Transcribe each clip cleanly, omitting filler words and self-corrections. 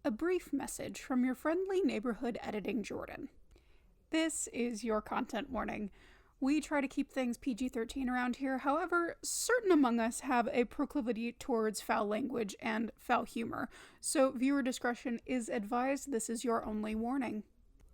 A brief message from your friendly neighborhood editing Jordan. This is your content warning. We try to keep things PG-13 around here. However, certain among us have a proclivity towards foul language and foul humor, so viewer discretion is advised. This is your only warning.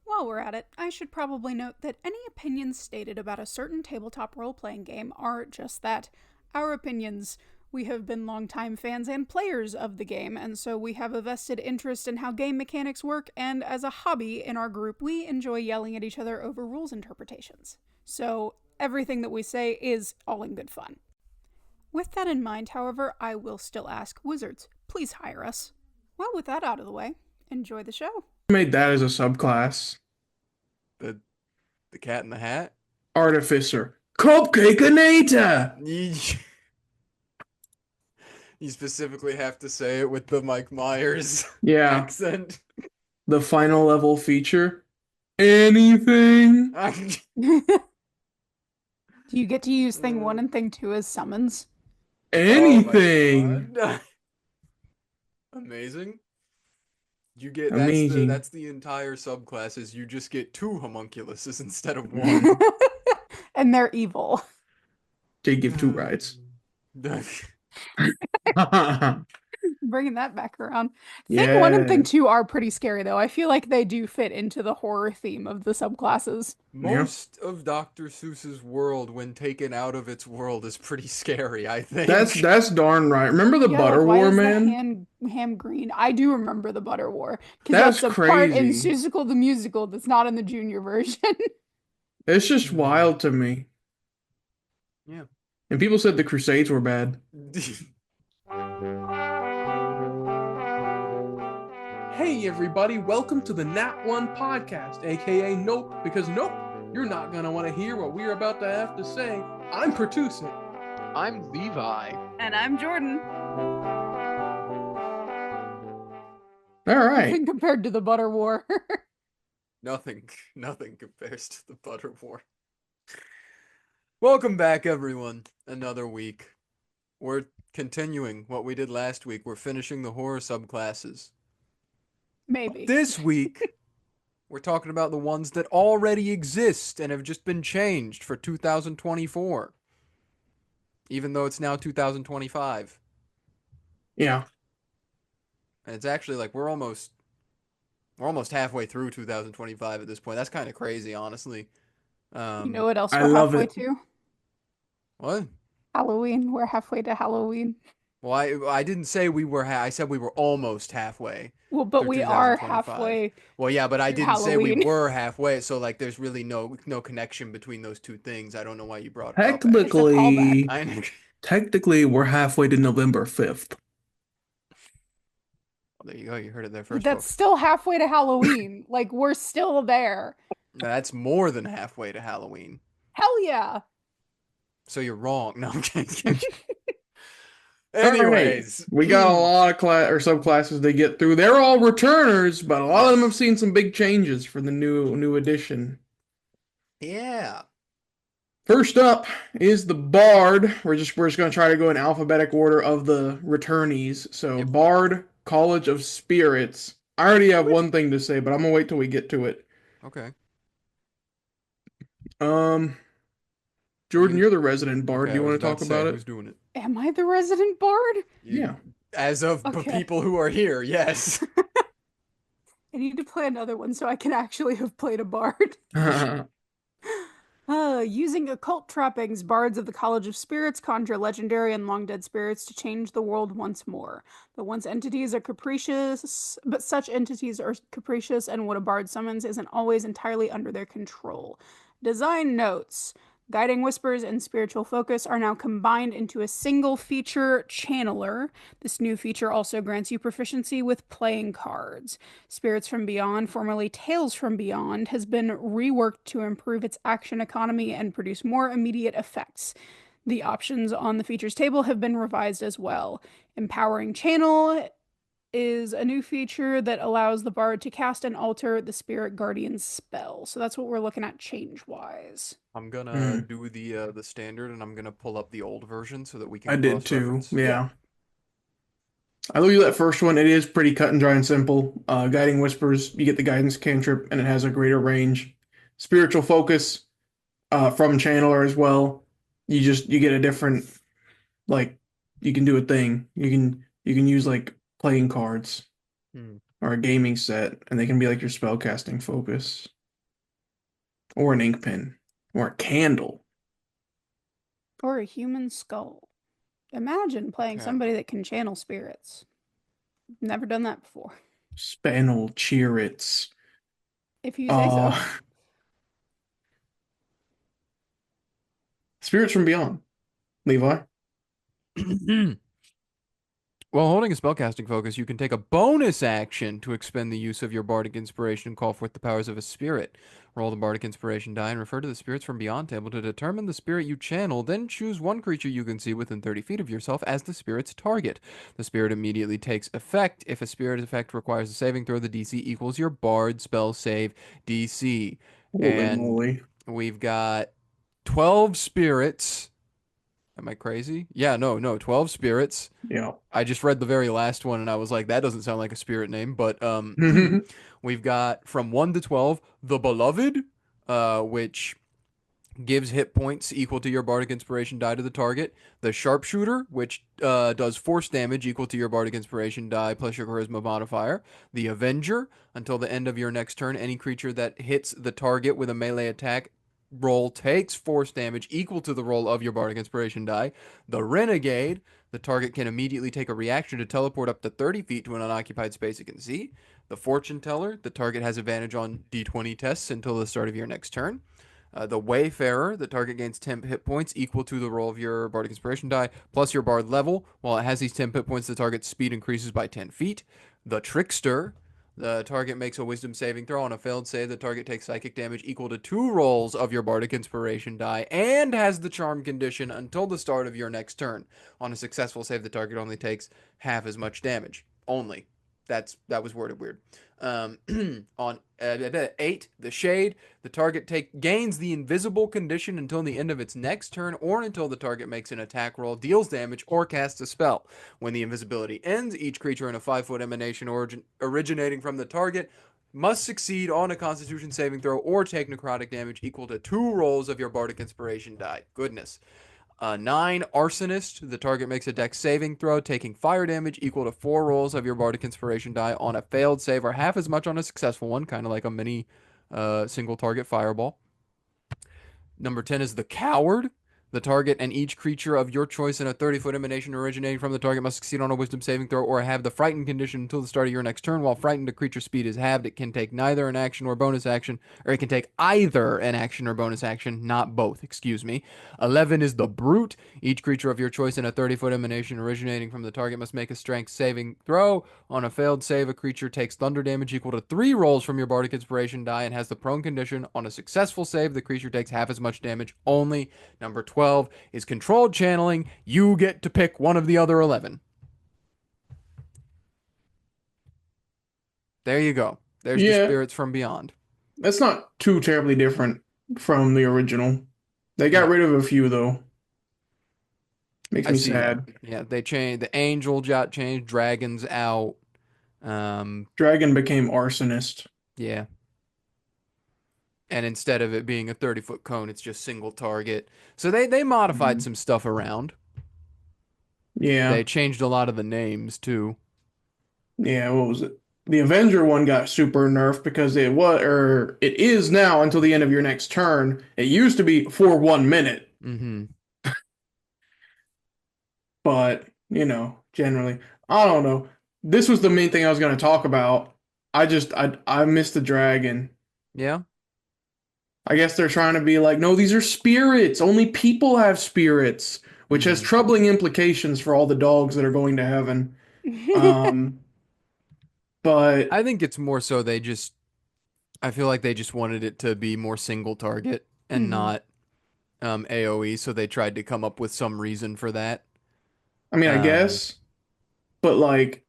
While we're at it, I should probably note that any opinions stated about a certain tabletop role-playing game are just that, our opinions. We have been longtime fans and players of the game, and so we have a vested interest in how game mechanics work, and as a hobby in our group, we enjoy yelling at each other over rules interpretations. So everything that we say is all in good fun. With that in mind, however, I will still ask, wizards, please hire us. Well, with that out of the way, enjoy the show. Made that as a subclass. The Cat in the Hat? Artificer. Cupcakeinator! You specifically have to say it with the Mike Myers accent. The final level feature. Anything. Do you get to use thing 1 and thing 2 as summons? Anything. Oh Amazing. You get that's the entire subclasses. You just get 2 homunculuses instead of 1. And they're evil. They give 2 rights. Bringing that back around. Thing 1 and thing 2 are pretty scary, though. I feel like they do fit into the horror theme of the subclasses. Most of Dr. Seuss's world, when taken out of its world, is pretty scary, I think. That's darn right. Remember the Butter War, man? The ham green. I do remember the Butter War. That's the crazy. Part in Seussical the Musical that's not in the junior version. It's just wild to me. Yeah. And people said the Crusades were bad. Hey everybody, welcome to the Nat One Podcast, aka Nope, because nope, you're not gonna want to hear what we're about to have to say. I'm Pertuset. I'm Levi. And I'm Jordan. Alright. Nothing compared to the Butter War. Nothing compares to the Butter War. Welcome back, everyone. Another week. We're continuing what we did last week. We're finishing the horror subclasses. Maybe. This week, we're talking about the ones that already exist and have just been changed for 2024. Even though it's now 2025. Yeah. And it's actually like we're almost halfway through 2025 at this point. That's kind of crazy, honestly. You know what else I we're love halfway it. to? What? Halloween. We're halfway to Halloween. Well, I didn't say we were. I said we were almost halfway. Well, but we are halfway. Well, yeah, but I didn't say we Halloween. were halfway. So like, there's really no connection between those two things. I don't know why you brought it up. Technically, we're halfway to November 5th. Well, there you go. You heard it there first. That's still halfway to Halloween. Like, we're still there. That's more than halfway to Halloween. Hell yeah. So you're wrong. No, I'm kidding. Anyways, we got a lot of subclasses to get through. They're all returners, but a lot of them have seen some big changes for the new edition. Yeah. First up is the Bard. We're just going to try to go in alphabetic order of the returnees. So Bard, College of Spirits. I already have one thing to say, but I'm gonna wait till we get to it. Okay. Jordan, you're the resident Bard. Okay, Do you want to talk about it? Who's doing it? Am I the resident Bard? Yeah. As of the people who are here, yes. I need to play another one so I can actually have played a Bard. Using occult trappings, bards of the College of Spirits conjure legendary and long-dead spirits to change the world once more. The once entities are capricious, but such entities are capricious, and what a bard summons isn't always entirely under their control. Design notes. Guiding Whispers and Spiritual Focus are now combined into a single feature channeler. This new feature also grants you proficiency with playing cards. Spirits from Beyond, formerly Tales from Beyond, has been reworked to improve its action economy and produce more immediate effects. The options on the features table have been revised as well. Empowering Channel is a new feature that allows the bard to cast and alter the Spirit Guardian's spell. So that's what we're looking at change-wise. I'm gonna do the standard, and I'm gonna pull up the old version so that we can. I did too. Yeah. I will use that first one. It is pretty cut and dry and simple. Guiding Whispers, you get the guidance cantrip, and it has a greater range. Spiritual Focus, from Channeler as well. You get a different, like, you can do a thing. You can use like playing cards Hmm. or a gaming set, and they can be like your spellcasting focus, or an ink pen, or a candle. Or a human skull. Imagine playing Okay. somebody that can channel spirits. Never done that before. Spannel Cheerits. If you say so. Spirits from Beyond. Levi. While holding a spellcasting focus, you can take a bonus action to expend the use of your bardic inspiration and call forth the powers of a spirit. Roll the bardic inspiration die and refer to the spirits from beyond table to determine the spirit you channel. Then choose one creature you can see within 30 feet of yourself as the spirit's target. The spirit immediately takes effect. If a spirit effect requires a saving throw, the DC equals your bard spell save DC. Holy And moly. we've got 12 spirits. Am I crazy? Yeah, no, 12 spirits. Yeah. I just read the very last one and I was like, that doesn't sound like a spirit name. But we've got from 1 to 12, the Beloved, which gives hit points equal to your bardic inspiration die to the target. The Sharpshooter, which does force damage equal to your bardic inspiration die plus your charisma modifier. The Avenger, until the end of your next turn, any creature that hits the target with a melee attack roll takes force damage equal to the roll of your bardic inspiration die. The Renegade, the target can immediately take a reaction to teleport up to 30 feet to an unoccupied space it can see. The Fortune Teller, the target has advantage on d20 tests until the start of your next turn. The Wayfarer, the target gains 10 hit points equal to the roll of your bardic inspiration die plus your bard level. While it has these 10 hit points, the target's speed increases by 10 feet. The Trickster, the target makes a wisdom saving throw. On a failed save, the target takes psychic damage equal to 2 rolls of your bardic inspiration die and has the charm condition until the start of your next turn. On a successful save, the target only takes half as much damage. Only. That was worded weird. On 8, the Shade, the target gains the invisible condition until the end of its next turn or until the target makes an attack roll, deals damage, or casts a spell. When the invisibility ends, each creature in a 5-foot emanation originating from the target must succeed on a Constitution saving throw or take necrotic damage equal to 2 rolls of your bardic inspiration die. Goodness. 9, Arsonist. The target makes a dex saving throw, taking fire damage equal to 4 rolls of your bardic inspiration die on a failed save, or half as much on a successful one, kind of like a mini single target fireball. Number 10 is the Coward. The target and each creature of your choice in a 30-foot emanation originating from the target must succeed on a wisdom saving throw or have the frightened condition until the start of your next turn. While frightened, a creature's speed is halved. It can take neither an action or bonus action, or it can take either an action or bonus action, not both, excuse me. 11 is the Brute. Each creature of your choice in a 30-foot emanation originating from the target must make a strength saving throw. On a failed save, a creature takes thunder damage equal to 3 rolls from your bardic inspiration die and has the prone condition. On a successful save, the creature takes half as much damage only. Number 12 is controlled channeling. You get to pick one of the other 11. There you go. There's the Yeah, spirits from beyond. that's not too terribly different from the original. They got No. rid of a few though. Makes I me see that. sad. Yeah, they changed. The angel got changed. Dragons out. Dragon became Arsonist. Yeah. And instead of it being a 30-foot cone, it's just single target. So they modified Mhm. some stuff around. Yeah. They changed a lot of the names too. Yeah, what was it? The Avenger one got super nerfed because it is now until the end of your next turn. It used to be for 1 minute, Mm-hmm. but generally, I don't know. This was the main thing I was going to talk about. I missed the dragon. Yeah. I guess they're trying to be like, no, these are spirits. Only people have spirits, which has Mm-hmm. troubling implications for all the dogs that are going to heaven. Um, but I think it's more so I feel like they just wanted it to be more single target and Mhm. not AoE, so they tried to come up with some reason for that. I mean, I Um, guess, but like,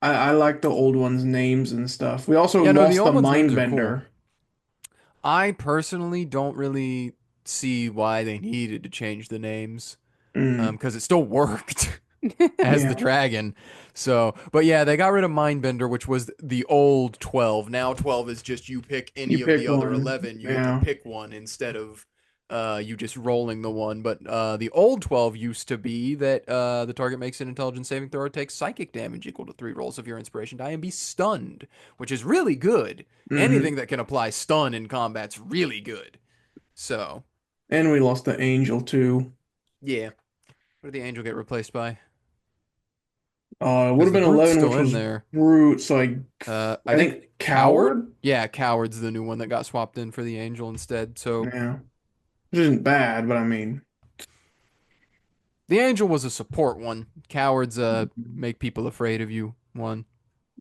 I like the old ones' names and stuff. We also yeah, no, the lost the old ones' names are cool. Mindbender. I personally don't really see why they needed to change the names, Mm. because it still worked. as the Yeah. dragon. So, but yeah, they got rid of Mindbender, which was the old 12. Now 12 is just you pick any You of the pick other one. 11. You get to Yeah. pick one instead of you just rolling the one. But the old 12 used to be that the target makes an intelligence saving throw or takes psychic damage equal to 3 rolls of your inspiration die and be stunned, which is really good. Hmm. Anything that can apply stun in combat's really good. So, And we lost the angel too. yeah. What did the angel get replaced by? It would Because have the been brute's 11, which still in was there. brute. So I I think think Coward? coward. Yeah, Coward's the new one that got swapped in for the Angel instead. So Yeah, which isn't bad, but I mean, the Angel was a support one. Coward's make people afraid of you one.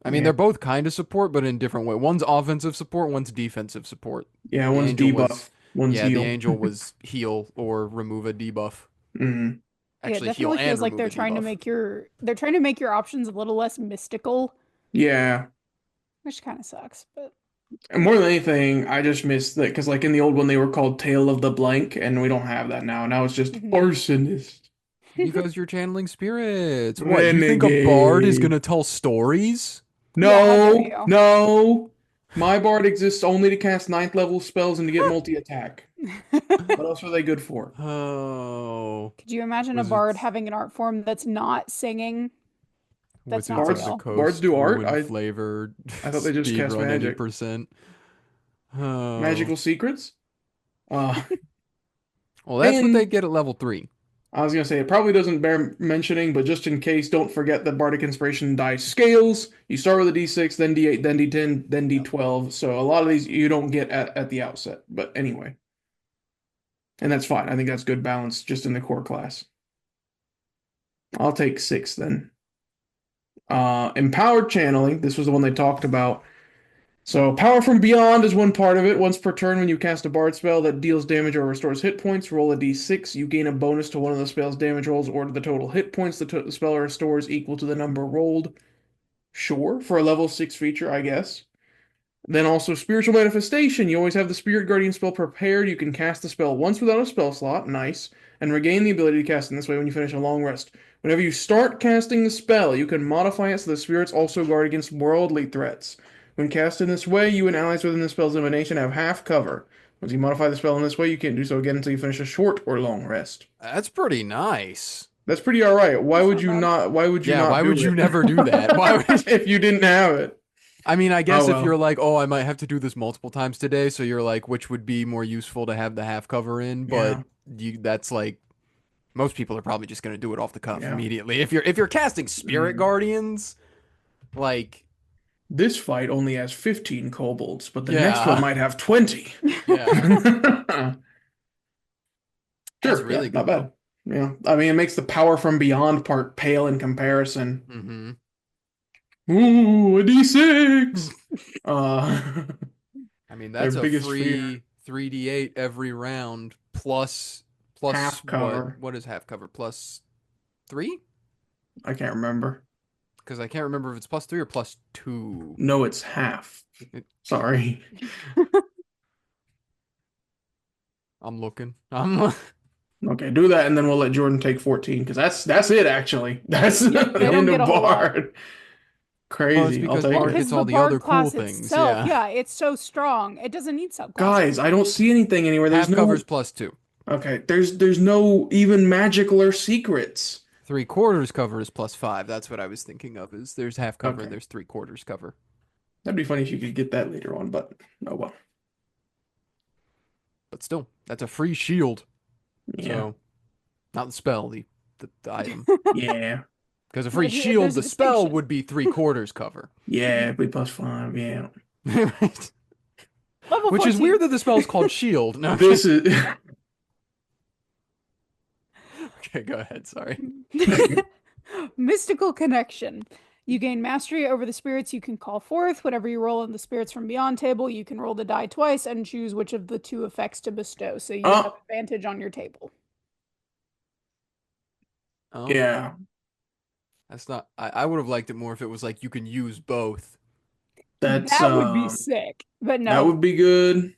I mean, yeah, they're both kind of support, but in different way. One's offensive support, one's defensive support. yeah. The One's Angel was, debuff, one's yeah, the heal. Angel was heal or remove a debuff. Hmm. Yeah, it Actually, heal definitely and feels like remove they're a trying to debuff. make your options a little less mystical, Yeah, which kind of sucks, but and more than anything, I just missed that because like in the old one they were called Tale of the Blank, and we don't have that now. Now it's just Mhm. arsonist. Because you're channeling spirits. What, you think a bard is Renegade. gonna tell stories? Yeah, how dare No, you? no. My bard exists only to cast ninth level spells and to get multi-attack. What else are they good for? Oh. Could you imagine a bard Wizards. having an art form that's not singing? That's not Wizards of the Bards real. bards Coast, do art? ruin flavor, I thought they just speed cast run any magic. percent. Oh. Magical secrets? Uh, Well, that's what they and get at level 3. I was gonna say it probably doesn't bear mentioning, but just in case, don't forget that Bardic Inspiration die scales. You start with a D6, then D8, then D10, then Yep. D12. So a lot of these you don't get at the outset. But anyway, and that's fine. I think that's good balance just in the core class. I'll take 6 then. Empowered channeling. This was the one they talked about. So, power from beyond is one part of it. Once per turn, when you cast a bard spell that deals damage or restores hit points, roll a d6. You gain a bonus to one of the spell's damage rolls or to the total hit points the spell restores equal to the number rolled. Sure, for a level 6 feature, I guess. Then also spiritual manifestation. You always have the spirit guardian spell prepared. You can cast the spell once without a spell slot. Nice. And regain the ability to cast in this way when you finish a long rest. Whenever you start casting the spell, you can modify it so the spirits also guard against worldly threats. When cast in this way, you and allies within the spell's emanation have half cover. Once you modify the spell in this way, you can't do so again until you finish a short or long rest. That's pretty nice. That's pretty all right. Why That's would not you bad. not? Why would you Yeah, not why do would you it? never do that? Why would if you didn't have it? I mean, I guess Oh if you're well. like, oh, I might have to do this multiple times today, so you're like, which would be more useful to have the half cover in, but Yeah. that's like most people are probably just gonna do it off the cuff Yeah. immediately. If you're casting spirit Mm. guardians, like This fight only has 15 kobolds, but the next one yeah, might have 20. yeah, that's Sure, yeah, really not good though. bad. Yeah, I mean, it makes the power from beyond part pale in comparison. Mm-hmm. Ooh, a D6! Uh, I mean, their that's a biggest fear, free 3d8 every round plus half cover. what is half cover plus 3? I can't remember. Because I can't remember if it's plus 3 or plus 2. No, it's half. It- Sorry. I'm looking. I'm Okay, do that, and then we'll let Jordan take 14, because that's it, actually. That's Yep, the they don't end get of a whole lot. Bard. Well, it's Crazy. I'll because take Well, Bard it. because gets the all the bard other cool class things. itself, Yeah. it's so strong. It doesn't need subclasses. Guys, I don't see anything anywhere. There's Half no. cover's plus 2. Okay, there's no even magical or secrets. 3/4 cover is plus 5. That's what I was thinking of. Is there's half cover Okay. and there's 3/4 cover. That'd be funny if you could get that later on, but oh well. But still, that's a free shield. Yeah. So, not the spell, the item. Yeah. Because a free But shield, there's a the spell distinction. would be 3/4 cover. Yeah, be +5, yeah. Level Which is 14. weird that the spell's called shield. No, This is okay, go ahead. Sorry. Mystical connection. You gain mastery over the spirits you can call forth. Whenever you roll in the spirits from beyond table, you can roll the die twice and choose which of the 2 effects to bestow. So you have advantage on your table. Oh, yeah. that's not. I would have liked it more if it was like you can use both That's That would be sick. But that no, would be good.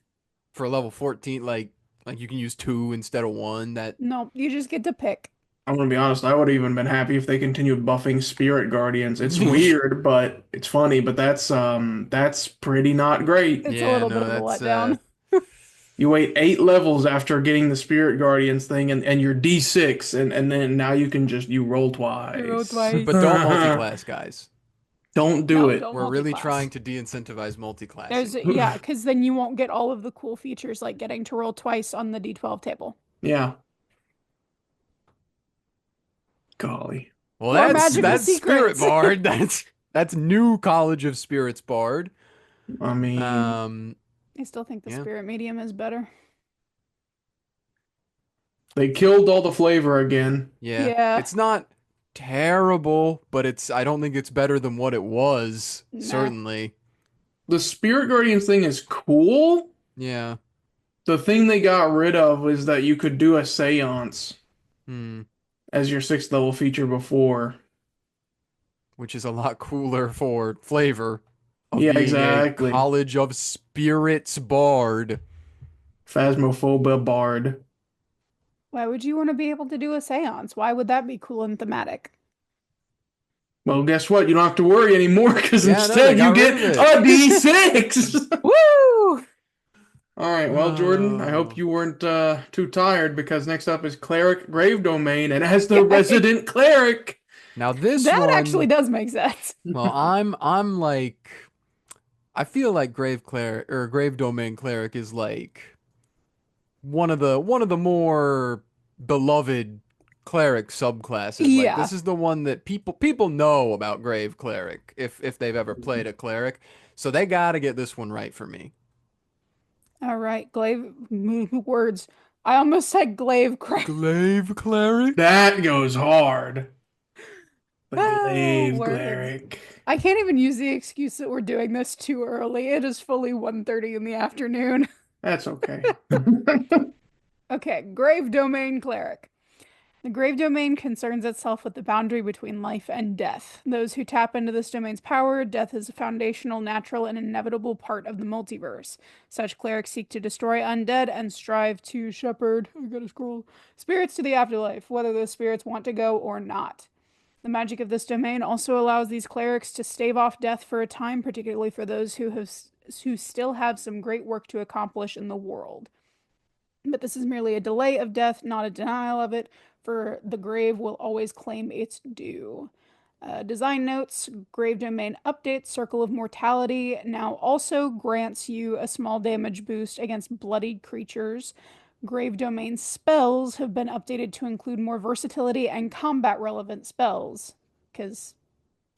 for level 14. Like you can use 2 instead of 1. That no, you just get to pick. I'm gonna be honest, I would have even been happy if they continued buffing Spirit Guardians. It's weird, but it's funny, but that's pretty not great. It's a Yeah, little bit no, of a that's letdown. You wait 8 levels after getting the Spirit Guardians thing and you're D6 and then now you can just you roll You roll twice. twice. but don't multi-class, guys. Don't do No, it. don't We're really multi-class. trying to de-incentivize multi-classing. Yeah, because then you won't get all of the cool features like getting to roll twice on the D12 table. Yeah. Golly. Well, Or that's magical Spirit secrets. Bard. That's new College of Spirits Bard. I mean, I still think the Yeah. spirit medium is better. they killed all the flavor again. Yeah. Yeah. It's not terrible, but I don't think it's better than what it was, Nah. certainly. The Spirit Guardians thing is cool. Yeah. The thing they got rid of was that you could do a seance Hmm. as your 6th level feature before. Which is a lot cooler for flavor of Yeah, being exactly. a College of Spirits Bard. Phasmophobia Bard. Why would you want to be able to do a seance? Why would that be cool and thematic? Well, guess what? You don't have to worry anymore because Yeah, no, instead they you got get rid of a it. D6. Woo! All right, well, Jordan, I hope Oh. you weren't too tired because next up is Cleric Grave Domain, and as the resident cleric, Now this That one, actually does make sense. well, I'm like, I feel like Grave Cleric or Grave Domain Cleric is like one of the more beloved cleric subclasses. Like Yeah. this is the one that people know about Grave Cleric if they've ever played a cleric. So they got to get this one right for me. All right, glaive words. I almost said glaive crack. Glaive Cleric? that goes hard. The Ah, Glaive words. Cleric. I can't even use the excuse that we're doing this too early. It is fully 1:30 in the afternoon. That's okay. Okay, Grave Domain Cleric. The Grave Domain concerns itself with the boundary between life and death. Those who tap into this domain's power, death is a foundational, natural, and inevitable part of the multiverse. Such clerics seek to destroy undead and strive to shepherd, I gotta scroll, spirits to the afterlife, whether those spirits want to go or not. The magic of this domain also allows these clerics to stave off death for a time, particularly for those who still have some great work to accomplish in the world. But this is merely a delay of death, not a denial of it, for the grave will always claim its due. Design notes, Grave Domain updates, Circle of Mortality now also grants you a small damage boost against bloodied creatures. Grave Domain spells have been updated to include more versatility and combat relevant spells. Because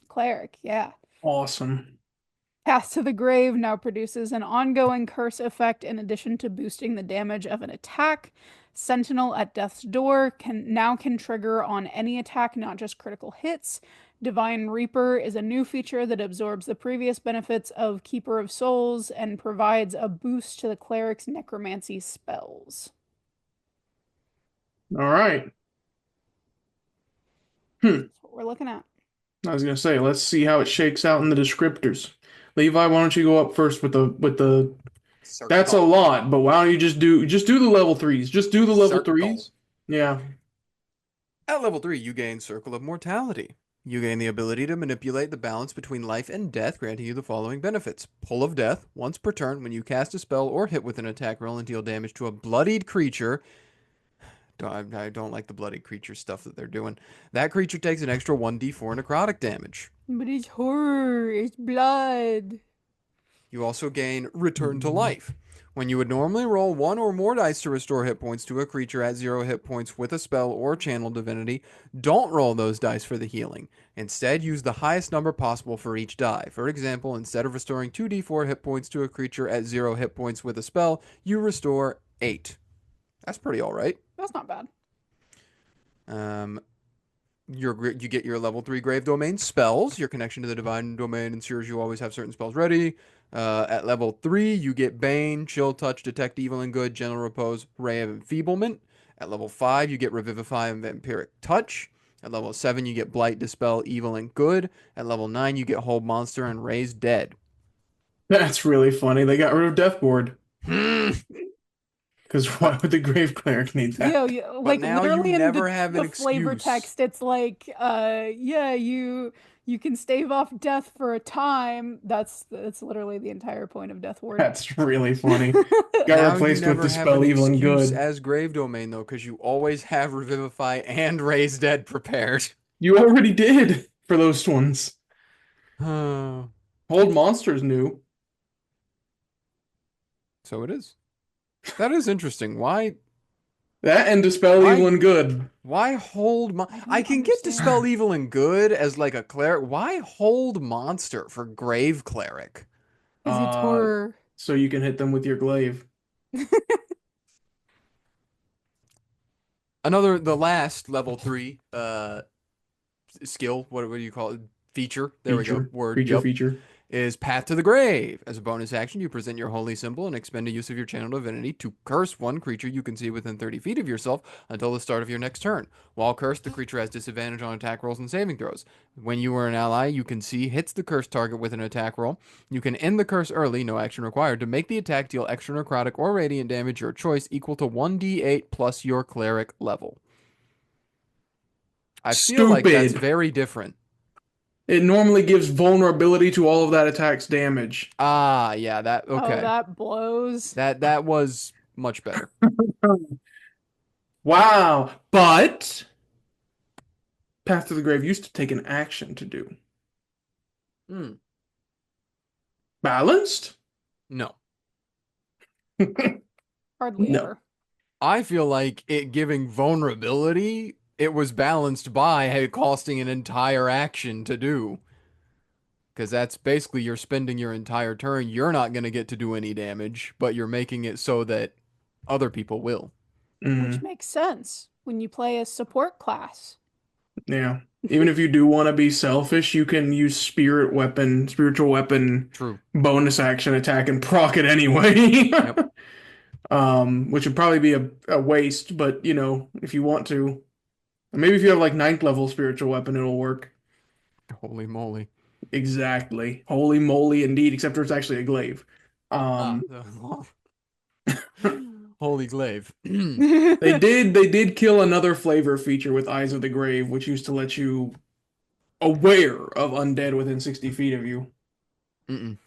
cleric, yeah. Awesome. Path to the Grave now produces an ongoing curse effect in addition to boosting the damage of an attack. Sentinel at Death's Door can trigger on any attack, not just critical hits. Divine Reaper is a new feature that absorbs the previous benefits of Keeper of Souls and provides a boost to the cleric's necromancy spells. All right. That's what we're looking at. I was gonna say, let's see how it shakes out in the descriptors. Levi, why don't you go up first with the that's a lot, but why don't you just do the level 3s? Just do the level Circle. 3s. Yeah. At level 3, you gain Circle of Mortality. You gain the ability to manipulate the balance between life and death, granting you the following benefits. Pull of Death. Once per turn, when you cast a spell or hit with an attack roll and deal damage to a bloodied creature. I don't like the bloodied creature stuff that they're doing. That creature takes an extra 1d4 necrotic damage. But it's horror, it's blood. You also gain Return to Life. When you would normally roll one or more dice to restore hit points to a creature at 0 hit points with a spell or channel divinity, don't roll those dice for the healing. Instead, use the highest number possible for each die. For example, instead of restoring 2d4 hit points to a creature at 0 hit points with a spell, you restore 8. That's pretty alright. That's not bad. You get your level 3 Grave Domain spells. Your connection to the Divine Domain ensures you always have certain spells ready. At level 3, you get Bane, Chill Touch, Detect Evil and Good, Gentle Repose, Ray of Enfeeblement. At level 5, you get Revivify and Vampiric Touch. At level 7, you get Blight, Dispel, Evil and Good. At level 9, you get Hold Monster and Raise Dead. That's really funny. They got rid of Death Board. Because Because why would the grave cleric need that? Like now literally you in never have an the flavor excuse. text, it's like, yeah, you can stave off death for a time. That's literally the entire point of Death Ward. That's really funny. Got Now you replaced with never have an Dispel Evil and excuse Good. as Grave Domain, though, because you always have Revivify and Raise Dead prepared. You already did for those ones. So Hold Monster's new. it is. That is interesting. Why That and Dispel Why- Evil and Good. hold I can get Dispel Evil and Good as like a cleric. Why hold Monster for Grave Cleric? Is it horror? So you can hit them with your glaive. The last level 3 skill, what do you call it? Feature. There we go. Word. Creature Yep. feature. Is Path to the Grave. As a bonus action, you present your holy symbol and expend a use of your channel divinity to curse one creature you can see within 30 feet of yourself until the start of your next turn. While cursed, the creature has disadvantage on attack rolls and saving throws. When you or an ally you can see hits the cursed target with an attack roll, you can end the curse early, no action required, to make the attack deal extra necrotic or radiant damage, your choice, equal to 1d8 plus your cleric level. I feel like that's very different. It normally gives vulnerability to all of that attack's damage. Ah, yeah, that okay. Oh, that blows. That was much better. Wow. But Path to the Grave used to take an action to do. Balanced? No. Hardly No. ever. I feel like it giving vulnerability, it was balanced by it costing an entire action to do. Because that's basically you're spending your entire turn. You're not going to get to do any damage, but you're making it so that other people will. Which makes sense when you play a support class. Yeah. Even if you do want to be selfish, you can use spiritual weapon True. bonus action attack and proc it anyway. Yep. Which would probably be a waste, but if you want to. Maybe if you have like 9th level spiritual weapon, it'll work. Holy moly. Exactly. Holy moly indeed, except for it's actually a glaive. Holy glaive. They did kill another flavor feature with Eyes of the Grave, which used to let you aware of undead within 60 feet of you. Mm-mm.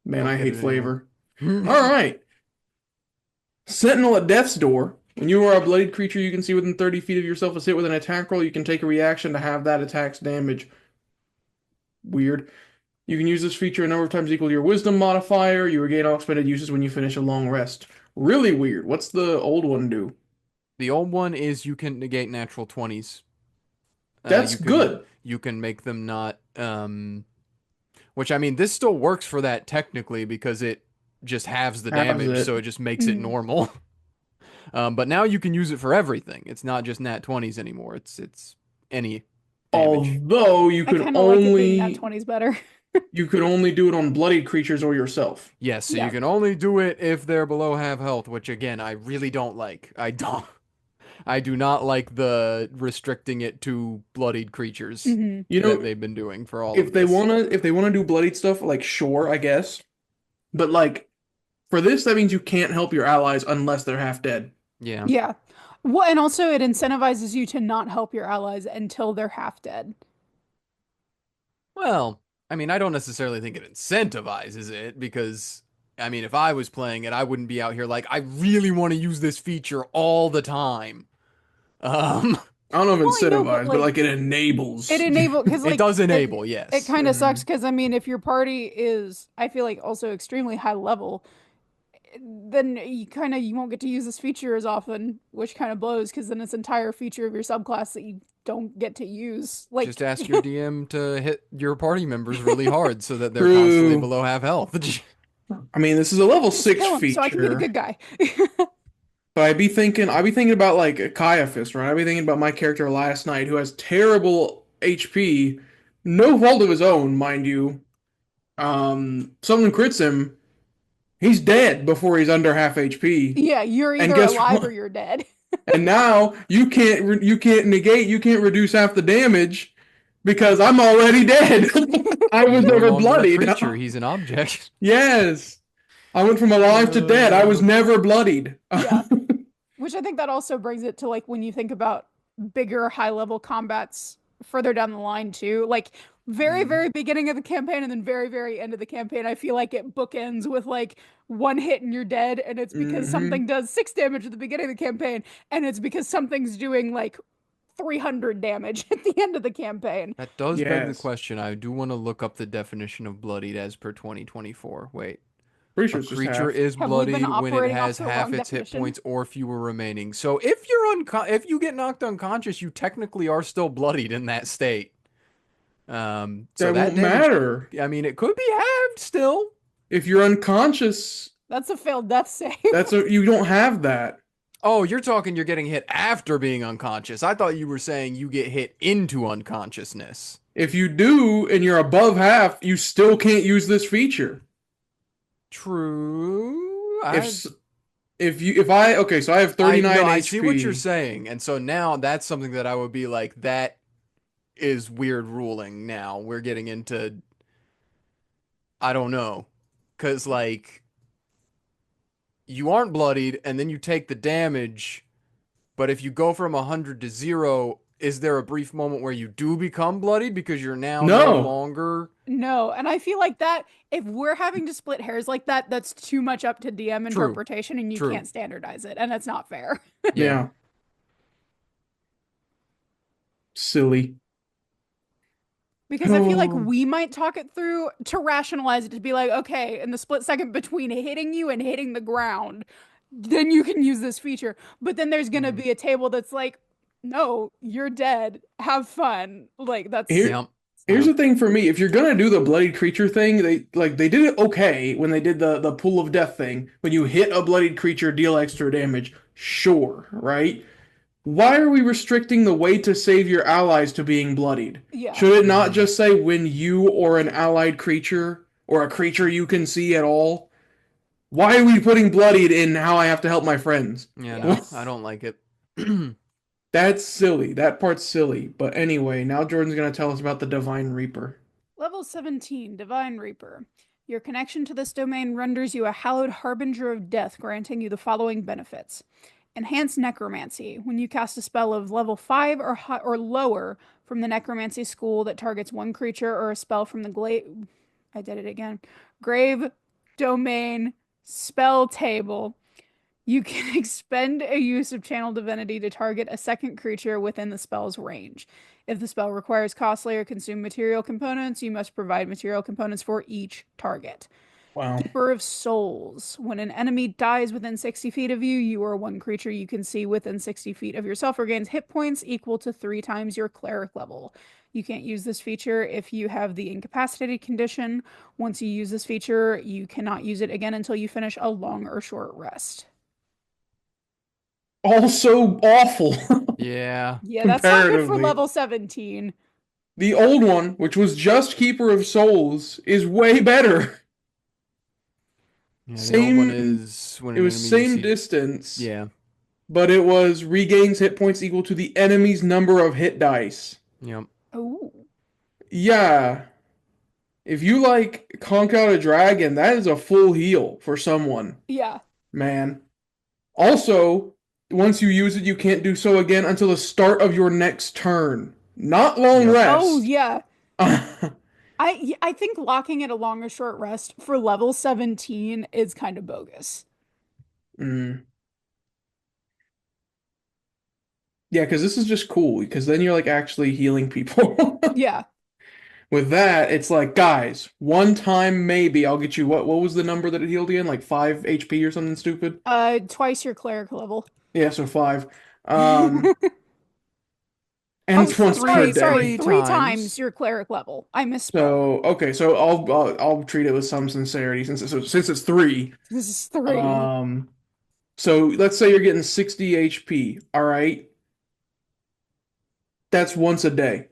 Man, I hate flavor. All right. Sentinel at Death's Door. When you are a bloodied creature you can see within 30 feet of yourself is hit with an attack roll, you can take a reaction to have that attack's damage. Weird. You can use this feature a number of times equal to your wisdom modifier. You regain all expended uses when you finish a long rest. Really weird. What's the old one do? The old one is you can negate natural 20s. That's good. You can make them not which I mean this still works for that technically because it just halves the damage, so it just makes it normal. But now you can use it for everything. It's not just nat 20s anymore. It's any damage. Although you could like only nat 20s better. you could only do it on bloodied creatures or yourself. Yes, so you can only do it if they're below half health, which again I really don't like. I do not like the restricting it to bloodied creatures that they've been doing for all of this. If they wanna do bloodied stuff, like sure, I guess. But like for this, that means you can't help your allies unless they're half dead. Yeah. Yeah. Well, and also it incentivizes you to not help your allies until they're half dead. Well, I mean, I don't necessarily think it incentivizes it because, I mean, if I was playing it, I wouldn't be out here like, I really want to use this feature all the time. I don't know if incentivizes, but like it enables. It enables because like it does enable, yes. It kind of sucks because I mean, if your party is, I feel like also extremely high level, then you won't get to use this feature as often, which kind of blows because then it's an entire feature of your subclass that you don't get to use. Like just ask your DM to hit your party members really hard so that they're constantly below half health. I mean, this is a level 6 feature, so I can be the good guy. But I'd be thinking about like Caiaphas, right? I'd be thinking about my character last night who has terrible HP, no fault of his own, mind you. Someone crits him, he's dead before he's under half HP. Yeah, you're either alive or you're dead. And now you can't reduce half the damage because I'm already dead. I was never bloodied. Creature, he's an object. Yes. I went from alive to dead. I was never bloodied. Yeah. Which I think that also brings it to like when you think about bigger high level combats further down the line too. Like very, very beginning of the campaign and then very, very end of the campaign, I feel like it bookends with like one hit and you're dead, and it's because something does 6 damage at the beginning of the campaign, and it's because something's doing like 300 damage at the end of the campaign. That does beg the Yes. question. I do want to look up the definition of bloodied as per 2024. Wait. Pretty sure A it's just creature half. is Have we been bloodied when it operating off has the half wrong its hit definition? points or fewer remaining. So if if you get knocked unconscious, you technically are still bloodied in that state. So That that won't damage, matter. I mean, it could be halved still. If you're unconscious, That's a failed death save. you don't have that. Oh, you're talking you're getting hit after being unconscious. I thought you were saying you get hit into unconsciousness. If you do and you're above half, you still can't use this feature. True. Okay, so I have 39 HP. I see what you're saying. And so now that's something that I would be like, that is weird ruling now. We're getting into, I don't know. Because, like, you aren't bloodied and then you take the damage. But if you go from 100 to 0, is there a brief moment where you do become bloodied because you're now no longer? No, and I feel like that if we're having to split hairs like that, that's too much up to DM interpretation, and you can't standardize it, and that's not fair. Yeah. Silly. Because I feel like we might talk it through to rationalize it, to be like, okay, in the split second between hitting you and hitting the ground, then you can use this feature. But then there's going to be a table that's like, no, you're dead. Have fun. Like, that's... Here's the thing for me. If you're gonna do the bloodied creature thing, they did it okay when they did the pool of death thing. When you hit a bloodied creature, deal extra damage. Sure, right? Why are we restricting the way to save your allies to being bloodied? Yeah. Should it not just say when you or an allied creature or a creature you can see at all? Why are we putting bloodied in how I have to help my friends? Yeah, no, I don't like it. That's silly. That part's silly. But anyway, now Jordan's going to tell us about the Divine Reaper. Level 17, Divine Reaper. Your connection to this domain renders you a hallowed harbinger of death, granting you the following benefits. Enhanced Necromancy. When you cast a spell of level 5 or lower from the Necromancy school that targets one creature, or a spell from the Grave Domain Spell Table, you can expend a use of Channel Divinity to target a second creature within the spell's range. If the spell requires costly or consumed material components, you must provide material components for each target. Wow. Keeper of Souls. When an enemy dies within 60 feet of you, you or one creature you can see within 60 feet of yourself regains hit points equal to 3 times your cleric level. You can't use this feature if you have the incapacitated condition. Once you use this feature, you cannot use it again until you finish a long or short rest. Also awful. Yeah. Yeah, that's not good for level 17. The old one, which was just Keeper of Souls, is way better. Yeah, the old one is when it was same distance. Yeah. But it was regains hit points equal to the enemy's number of hit dice. Yep. Oh. Yeah. If you like conk out a dragon, that is a full heal for someone. Yeah. Man. Also, once you use it, you can't do so again until the start of your next turn. Not long rest. Oh, yeah. I think locking it a long or short rest for level 17 is kind of bogus. Yeah, because this is just cool, because then you're like actually healing people. Yeah. With that, it's like, guys, one time maybe I'll get you what was the number that it healed you in? Like 5 HP or something stupid? Twice your cleric level. Yeah, so 5. And it's once per day. Sorry, 3 times your cleric level. I misspoke. So okay, so I'll treat it with some sincerity since it's 3. This is 3. So let's say you're getting 60 HP. All right, that's once a day.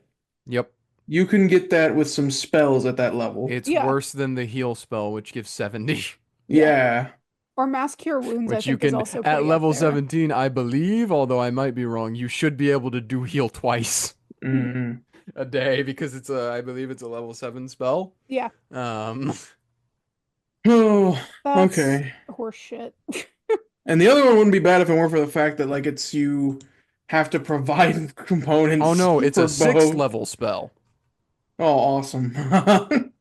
Yep. You can get that with some spells at that level. It's worse than the heal spell, which gives 70. Yeah. Or Mass Cure Wounds, which I think you can, is also at level up there. 17, I believe, although I might be wrong, you should be able to do heal twice a day because I believe it's a level 7 spell. Yeah. Oh, That's okay. horse shit. And the other one wouldn't be bad if it weren't for the fact that like it's you have to provide Oh components no, it's for a 6th both. level spell. Oh, awesome.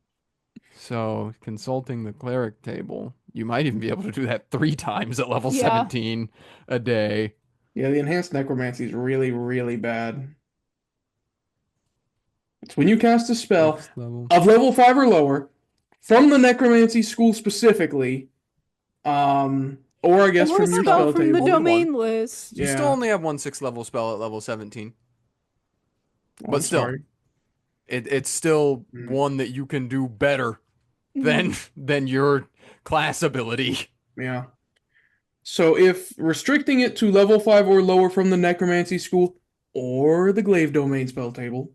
So, consulting the cleric table, you might even be able to do that 3 times at level Yeah. 17 a day. Yeah, the enhanced necromancy is really, really bad. It's when you cast a spell 6th level. of level 5 or lower from the necromancy school specifically, or I guess Or a from your spell spell from the table. Only one. domain list. You still Yeah. only have one 6th level spell at level 17. Oh, But I'm still, sorry. it's still Hmm. one that you can do better Mhm. than your class ability. Yeah. So if restricting it to level 5 or lower from the necromancy school or the glaive domain spell table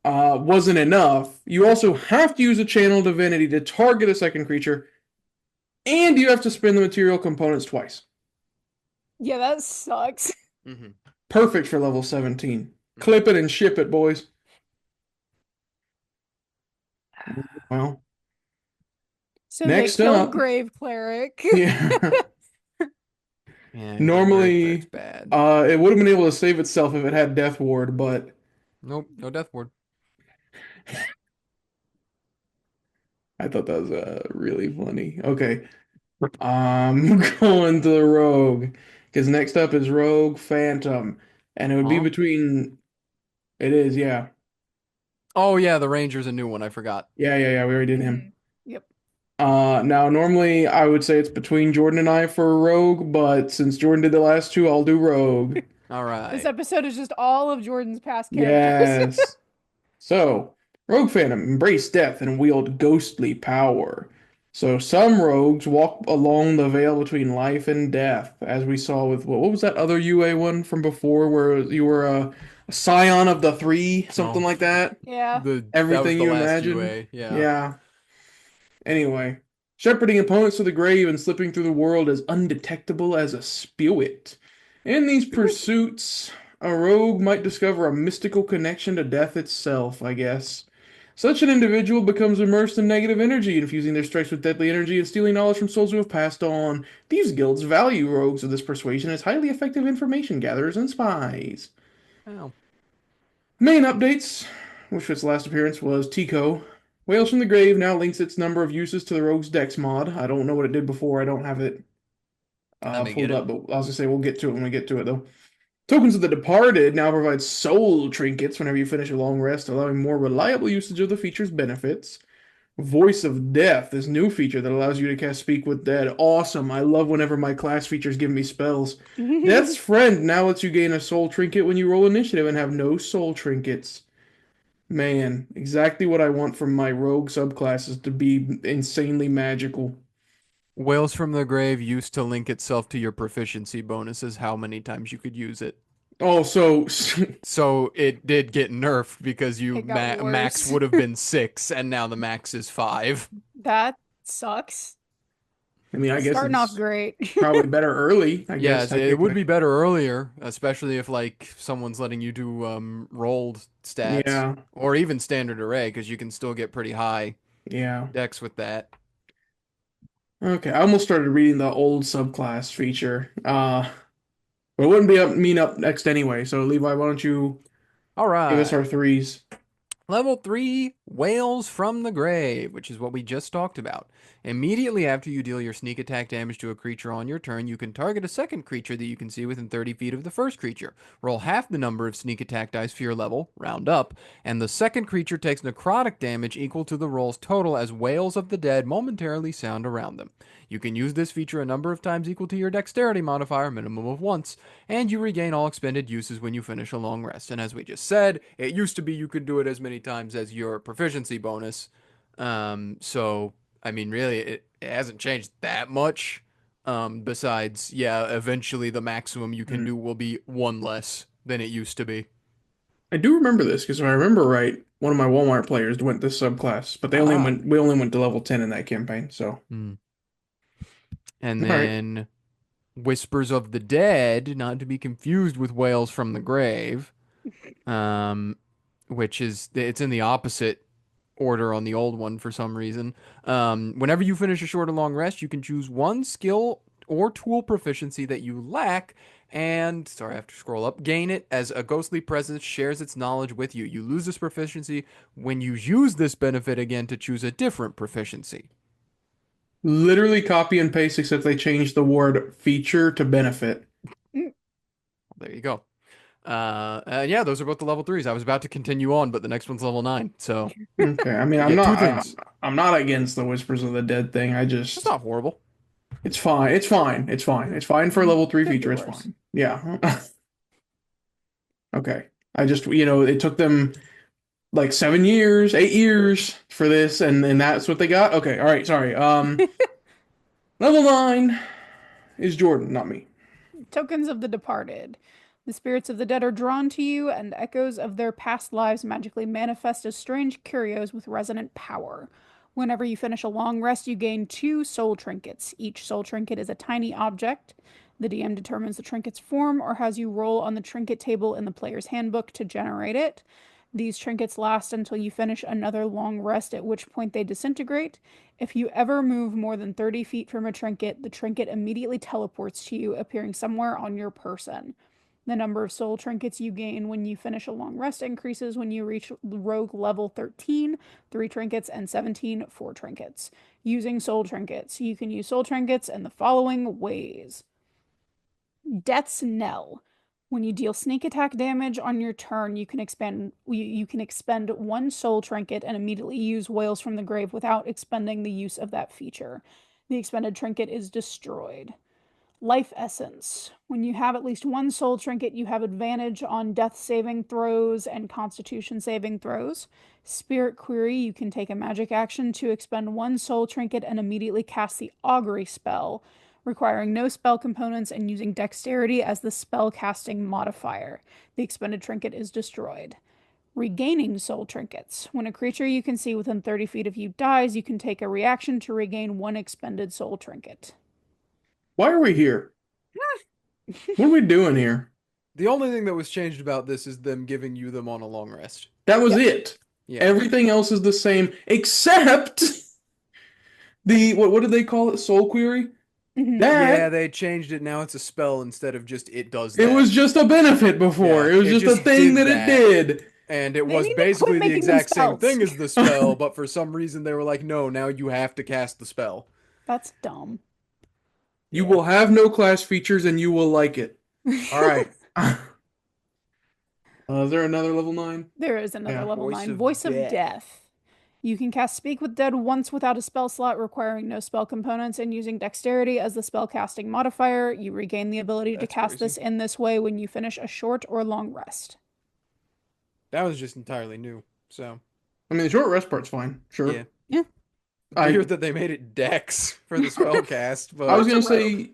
wasn't enough, you also have to use a channel divinity to target a second creature, and you have to spend the material components twice. Yeah, that sucks. Mm-hmm. Perfect for level 17. Mm-hmm. Clip it and ship it, boys. Well, So they next killed up, Grave Cleric. yeah, Yeah, Grave Cleric's normally bad. it would have been able to save itself if it had Death Ward, but Nope, no death ward. I thought that was really funny. Okay, I'm going to the Rogue because next up is Rogue Phantom, and it would be Huh? between. It is, yeah, Oh yeah, the Ranger's a new one. I forgot. yeah. We already did him. Mhm. Yep. Now normally I would say it's between Jordan and I for Rogue, but since Jordan did the last two, I'll do Rogue. All This right. episode is just all of Jordan's past characters. Yes. So, Rogue Phantom embrace death and wield ghostly power. So some rogues walk along the veil between life and death, as we saw with what was that other UA one from before, where you were a scion of the three, something Oh, like that. Yeah. that was Everything the you last imagine. UA. Yeah. Yeah. Anyway, shepherding opponents to the grave and slipping through the world as undetectable as a spewit. In these pursuits, a rogue might discover a mystical connection to death itself, I guess. Such an individual becomes immersed in negative energy, infusing their strikes with deadly energy and stealing knowledge from souls who have passed on. These guilds value rogues of this persuasion as highly effective information gatherers and spies. Oh. Main updates, which its last appearance was Tico. Whales from the Grave now links its number of uses to the Rogue's Dex mod. I don't know what it did before. I don't have it Let me get pulled it. up, but I was gonna say we'll get to it when we get to it though. Tokens of the Departed now provide soul trinkets whenever you finish a long rest, allowing more reliable usage of the feature's benefits. Voice of Death, this new feature that allows you to cast Speak with Dead. Awesome. I love whenever my class features give me spells. Death's Friend now lets you gain a soul trinket when you roll initiative and have no soul trinkets. Man, exactly what I want from my rogue subclasses to be insanely magical. Whales from the Grave used to link itself to your proficiency bonuses, how many times you could use it. Oh, so So it did get nerfed because It got max worse. would have been 6, and now the max is 5. That sucks. I mean, I guess Starting off it's great. probably better early, I Yeah, guess it would technically. be better earlier, especially if like someone's letting you do rolled stats Yeah, or even standard array, because you can still get pretty high yeah. dex with that. Okay, I almost started reading the old subclass feature. But it wouldn't be up next anyway. So Levi, why don't you All give us right. our threes? Level 3, Whales from the Grave, which is what we just talked about. Immediately after you deal your sneak attack damage to a creature on your turn, you can target a second creature that you can see within 30 feet of the first creature. Roll half the number of sneak attack dice for your level, round up, and the second creature takes necrotic damage equal to the roll's total as wails of the dead momentarily sound around them. You can use this feature a number of times equal to your dexterity modifier, minimum of once, and you regain all expended uses when you finish a long rest. And as we just said, it used to be you could do it as many times as your proficiency bonus. So I mean, really, it hasn't changed that much. Besides, yeah, eventually the maximum you can Hmm. do will be one less than it used to be. I do remember this because if I remember right, one of my Walmart players went this subclass, but Ah. we only went to level 10 in that campaign. So, Hmm. And all right. then Whispers of the Dead, not to be confused with Wails from the Grave, um, which is it's in the opposite order on the old one for some reason. Whenever you finish a short or long rest, you can choose one skill or tool proficiency that you lack and, sorry, I have to scroll up, gain it as a ghostly presence shares its knowledge with you. You lose this proficiency when you use this benefit again to choose a different proficiency. Literally copy and paste, except they changed the word feature to benefit. There you go. Yeah, those are both the level 3s. I was about to continue on, but the next one's level 9. So Okay, I mean, you get two things. I'm not against the Whispers of the Dead thing. It's not horrible. It's fine. It's fine. It's fine. It's fine for a level 3 Could be feature. It's worse. fine. Yeah. Okay. I just, it took them like 7 years, 8 years for this, and that's what they got. Okay. All right. Sorry. Level 9 is Jordan, not me. Tokens of the departed. The spirits of the dead are drawn to you, and echoes of their past lives magically manifest as strange curios with resonant power. Whenever you finish a long rest, you gain 2 soul trinkets. Each soul trinket is a tiny object. The DM determines the trinket's form or has you roll on the trinket table in the player's handbook to generate it. These trinkets last until you finish another long rest, at which point they disintegrate. If you ever move more than 30 feet from a trinket, the trinket immediately teleports to you, appearing somewhere on your person. The number of soul trinkets you gain when you finish a long rest increases when you reach rogue level 13, 3 trinkets, and 17, 4 trinkets. Using soul trinkets. You can use soul trinkets in the following ways. Death's Knell. When you deal sneak attack damage on your turn, you can expend 1 soul trinket and immediately use Wails from the Grave without expending the use of that feature. The expended trinket is destroyed. Life Essence. When you have at least 1 soul trinket, you have advantage on death saving throws and constitution saving throws. Spirit Query. You can take a magic action to expend 1 soul trinket and immediately cast the Augury spell, requiring no spell components and using dexterity as the spell casting modifier. The expended trinket is destroyed. Regaining soul trinkets. When a creature you can see within 30 feet of you dies, you can take a reaction to regain 1 expended soul trinket. Why are we here? What are we doing here? The only thing that was changed about this is them giving you them on a long rest. That was it. Yeah. Everything else is the same except the what did they call it? Soul Query? Yeah, they changed it. Now it's a spell instead of just it does that. It was just a benefit before. Yeah, it was it just a just thing did that that. it did. And it They was need to basically quit the making them exact same spells. thing as the spell, but for some reason they were like, no, now you have to cast the spell. That's dumb. You will have no class features and you will like it. All right. Is there another level 9? There is another Yeah. level Voice 9. of Voice of Death. Death. You can cast Speak with Dead once without a spell slot, requiring no spell components, and using dexterity as the spell casting modifier. You regain the ability to That's cast crazy. this in this way when you finish a short or long rest. That was just entirely new. So I mean, the short rest part's fine. Sure. yeah. Yeah. Weird that they made it dex for the spell cast, but I was It's gonna a rogue. say,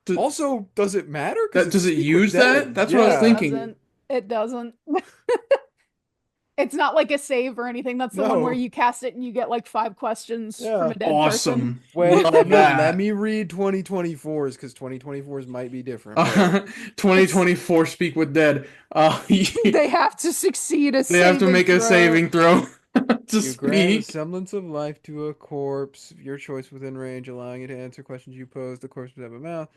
do- also, does it matter? 'Cause Does it Speak with use that? Dead. That's what I was Yeah. thinking. It doesn't. It's not like a save or anything. That's the one where No. you cast it and you get like 5 questions Yeah. from a dead person. Awesome. Wait, Love let that. me read 2024's because 2024's might be different. but- 2024 Speak with Dead. They have to succeed a They have to make a saving throw to You grant a speak. semblance of life to a corpse, your choice within range, allowing it to answer questions you pose. The corpse would have a mouth.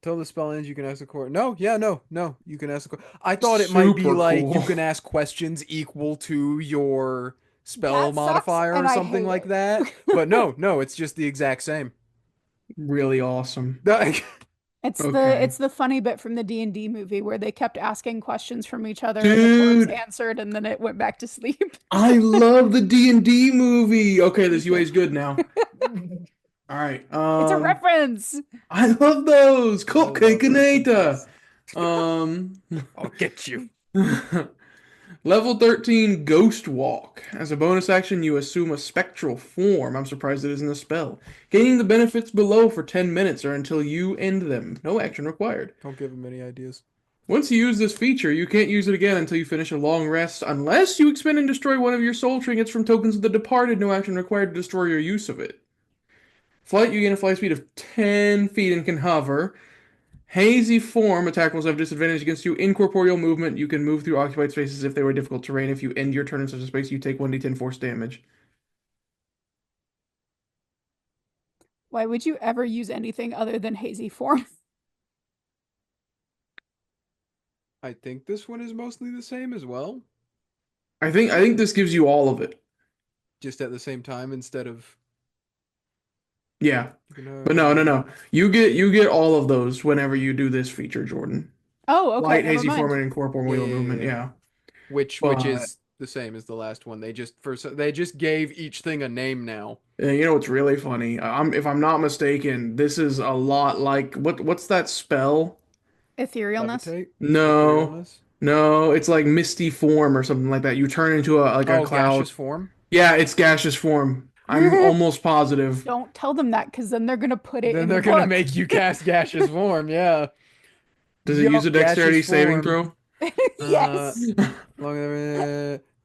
Till the spell ends, you can ask the corpse. No, you can ask the corpse. I thought it might be Super like you cool. can ask questions equal to your spell That sucks, modifier and or I something hate like it. that. But no, it's just the exact same. Really awesome. It's Okay. the funny bit from the D&D movie where they kept asking questions from each other and the corpse Dude. answered and then it went back to sleep. I love the D&D movie. Okay, this UA is good now. All right. It's a reference. I love those. I love Cupcake references. I'll get you. Level 13, Ghost Walk. As a bonus action, you assume a spectral form. I'm surprised it isn't a spell. Gaining the benefits below for 10 minutes or until you end them. No action required. Don't give him any ideas. Once you use this feature, you can't use it again until you finish a long rest, unless you expend and destroy one of your soul trinkets from tokens of the departed. No action required to destroy your use of it. Flight, you gain a flight speed of 10 feet and can hover. Hazy form attack rolls have disadvantage against you. Incorporeal movement, you can move through occupied spaces if they were difficult terrain. If you end your turn in such a space, you take 1d10 force damage. Why would you ever use anything other than hazy form? I think this one is mostly the same as well, I think this gives you all of it. just at the same time instead of. Yeah. But no. You get all of those whenever you do this feature, Jordan. Oh, okay. Light, Never hazy mind. form, and incorporeal movement. Yeah. Which But- is the same as the last one. They just gave each thing a name now. You know what's really funny? If I'm not mistaken, this is a lot like what's that spell? Etherealness. Levitate? No, Etherealness? no, it's like misty form or something like that. You turn into a cloud. Gaseous form? Yeah, it's gaseous form. I'm almost positive. Don't tell them that, because then they're gonna put it Then in they're the gonna book. make you cast gaseous form, yeah. Does it use a dexterity gaseous saving form. throw? Yes.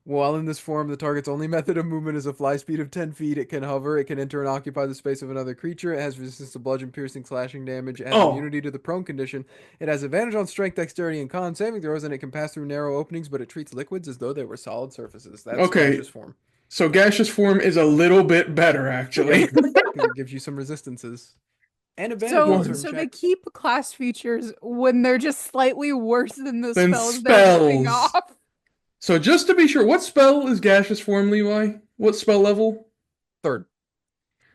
While in this form, the target's only method of movement is a fly speed of 10 feet. It can hover. It can enter and occupy the space of another creature. It has resistance to bludgeon, piercing, slashing damage. It has Oh. immunity to the prone condition. It has advantage on strength, dexterity, and con saving throws, and it can pass through narrow openings, but it treats liquids as though they were solid surfaces. That's Okay. gaseous form. So gaseous form is a little bit better, actually. 'Cause it gives you some resistances. And advantage on certain So they checks. keep class features when they're just slightly worse than the Than spells they're ripping spells. off. So just to be sure, what spell is gaseous form, Levi? What spell level? Third.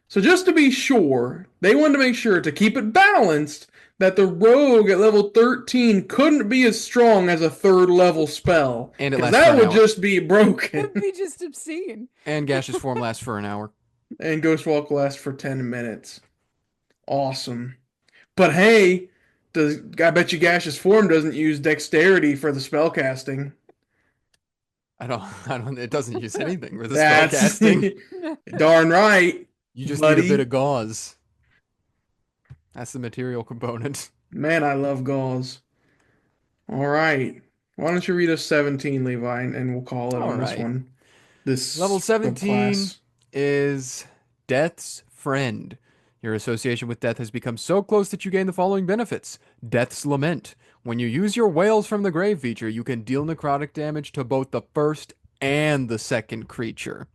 So just to be sure, they wanted to make sure to keep it balanced that the rogue at level 13 couldn't be as strong as a third level spell. And it 'Cause lasts that for an would hour. just be broken. It'd be just obscene. And gaseous form lasts for an hour. And Ghost Walk lasts for 10 minutes. Awesome. But hey, I bet you gaseous form doesn't use dexterity for the spell casting. I don't, it doesn't use anything for the That's spellcasting. darn right. You just need a buddy. bit of gauze. That's the material component. Man, I love gauze. All right. Why don't you read us 17, Levi, and we'll call it All on this right. one. This Level 17 subclass. is Death's Friend. Your association with death has become so close that you gain the following benefits. Death's Lament. When you use your Wails from the Grave feature, you can deal necrotic damage to both the first and the second creature.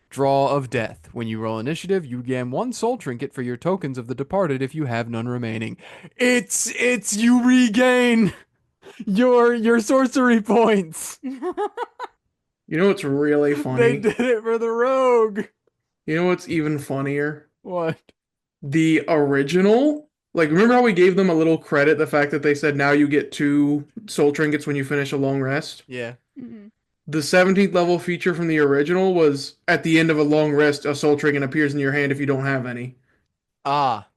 Draw of Death. When you roll initiative, you gain one soul trinket for your tokens of the departed if you have none remaining. It's you regain your sorcery points. You know what's really They funny? did it for the rogue. You know what's even funnier? What? The original, like, remember how we gave them a little credit, the fact that they said now you get 2 soul trinkets when you finish a long rest? Yeah. Mhm. The 17th level feature from the original was at the end of a long rest, a soul trinket appears in your hand if you don't have any. Ah.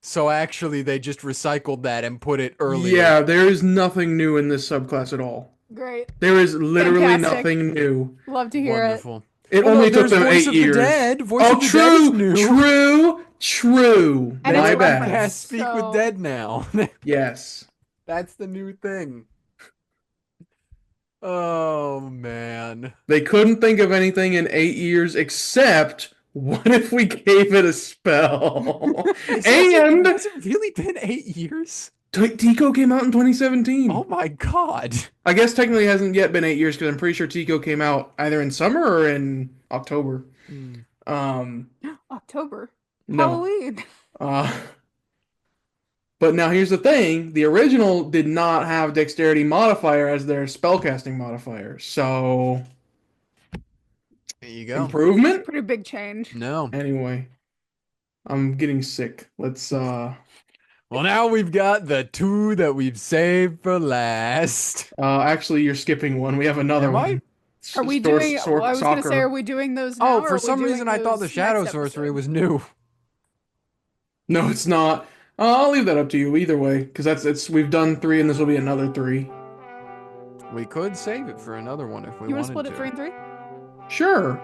So actually, they just recycled that and put it earlier. Yeah, there is nothing new in this subclass at all. Great. There is literally Fantastic. nothing new. Love to hear Wonderful. It Well, no, only took there's them Voice 8 of years. The Dead. Voice Oh, of the Dead is new. true. And My it's bad. referenced. Cast Speak So- with Dead now. Yes. That's the new thing. Oh, man. They couldn't think of anything in 8 years except what if we gave it a spell? And Has it really been 8 years? Tico came out in 2017. Oh, my God. I guess technically it hasn't yet been 8 years because I'm pretty sure Tico came out either in summer or in October. October. No. Halloween. But now here's the thing. The original did not have dexterity modifier as their spellcasting modifier. So, There you go. improvement? Pretty big change. No. Anyway, I'm getting sick. Let's, Well, now we've got the 2 that we've saved for last. actually, you're skipping one. We have another Am I? one. Are we Sor- doing? sor- I was going to say, soccer. are we doing those now? Oh, or are for we some doing reason I thought the those Shadow next Sorcery episode? was new. No, it's not. I'll leave that up to you either way, because we've done 3 and this will be another 3. We could save it for another one if we You want to wanted split it 3 and 3? Sure.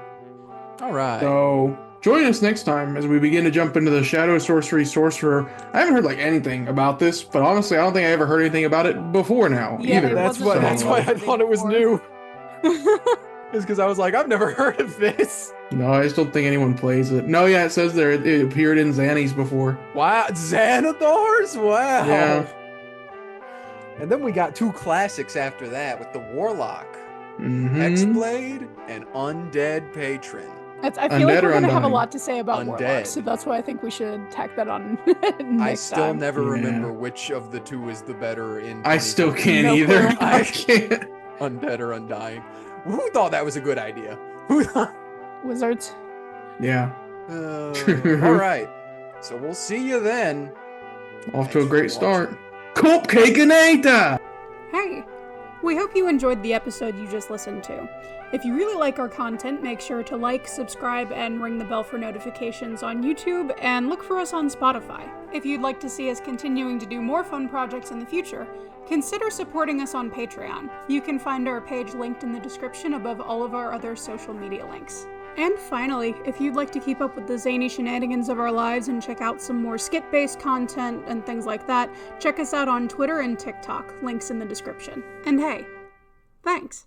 All right. So join us next time as we begin to jump into the Shadow Sorcery Sorcerer. I haven't heard like anything about this, but honestly, I don't think I ever heard anything about it before now Yeah, either. it That's wasn't why I something thought it was before. new. It's because I was like, I've never heard of this. No, I just don't think anyone plays it. No, yeah, it says there it appeared in Xannies before. Wow, Xanathars? Wow. Yeah. And then we got 2 classics after that with the Warlock, Mm-hmm. Hexblade, and Undead Patron. I feel like Undead we're or going to have a Undying? lot to say about Undead. Warlocks, so that's why I think we should tack that on I next still time. never Yeah. remember which of the 2 is the better in I still 2020. can't No either. clue. I can't. Undead or Undying. Who thought that was a good idea? Who thought? Wizards. Yeah. All right. So we'll see you then. Off to a Thanks great for start. Cupcakeinator! Hey! We hope you enjoyed the episode you just listened to. If you really like our content, make sure to like, subscribe, and ring the bell for notifications on YouTube, and look for us on Spotify. If you'd like to see us continuing to do more fun projects in the future, consider supporting us on Patreon. You can find our page linked in the description above all of our other social media links. And finally, if you'd like to keep up with the zany shenanigans of our lives and check out some more skit-based content and things like that, check us out on Twitter and TikTok, links in the description. And hey, thanks!